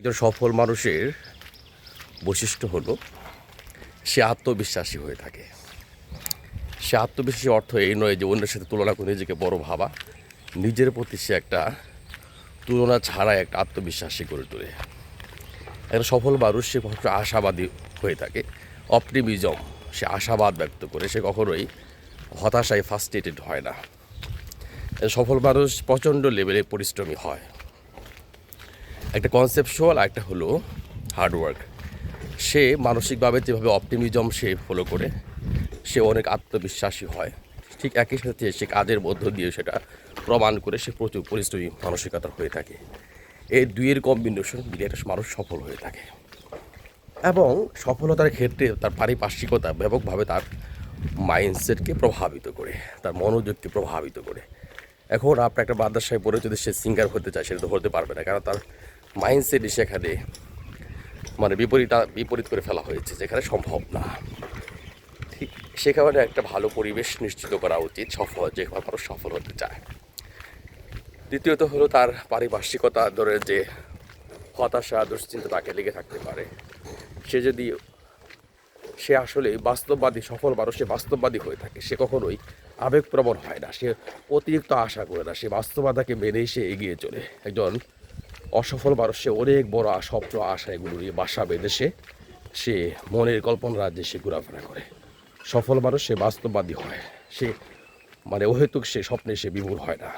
একজন সফল মানুষের বৈশিষ্ট্য হলো সে আত্মবিশ্বাসী হয়ে থাকে। সে আত্মবিশ্বাসী অর্থ এই নয় যে অন্যের সাথে তুলনা করে নিজেকে বড় ভাবা, নিজের প্রতি সে একটা তুলনা ছাড়াই একটা আত্মবিশ্বাসী করে তোলে। একটা সফল মানুষ সে কখনো আশাবাদী হয়ে থাকে, অপটিমিজম, সে আশাবাদ ব্যক্ত করে, সে কখনোই হতাশায় ফার্স্ট্রেটেড হয় না। সফল মানুষ প্রচণ্ড লেভেলে পরিশ্রমী হয়। একটা কনসেপচুয়াল, একটা হলো হার্ডওয়ার্ক। সে মানসিকভাবে যেভাবে অপটিমিজম সে ফলো করে, সে অনেক আত্মবিশ্বাসী হয়। ঠিক একই সাথে সে কাজের মধ্য দিয়ে সেটা প্রমাণ করে সে প্রচুর পরিশ্রমী মানসিকতা হয়ে থাকে। এই দুইয়ের কম্বিনেশন মিলে একটা মানুষ সফল হয়ে থাকে এবং সফলতার ক্ষেত্রে তার পারিপার্শ্বিকতা ব্যাপকভাবে তার মাইন্ডসেটকে প্রভাবিত করে, তার মনোযোগকে প্রভাবিত করে। এখন আপনার একটা মাদ্রাসায় পড়ে যদি সে সিঙ্গার হতে চায়, সেটা তো হতে পারবে না, কারণ তার মাইন্ডসেটই সেখানে বিপরীত করে ফেলা হয়েছে, যেখানে সম্ভব না। ঠিক সে কারণে একটা ভালো পরিবেশ নিশ্চিত করা উচিত যে মানুষ সফল হতে চায়। দ্বিতীয়ত হলো তার পারিপার্শ্বিকতা ধরে যে হতাশা দুশ্চিন্তা তাকে লেগে থাকতে পারে, সে আসলে বাস্তববাদী, সফল মানুষ সে বাস্তববাদী হয়ে থাকে। সে কখনোই আবেগপ্রবণ হয় না, সে অতিরিক্ত আশা করে না, সে বাস্তবতাকে মেনেই সে এগিয়ে চলে। একজন অসফল মানুষ সে অনেক বড় স্বপ্ন আশা এগুলো নিয়ে বাসা বেঁধে সে মনের কল্পনা রাজ্যে সে ঘোরাফেরা করে। সফল মানুষ সে বাস্তববাদী হয়, সে অহেতুক সে স্বপ্নে সে বিমূঢ় হয় না।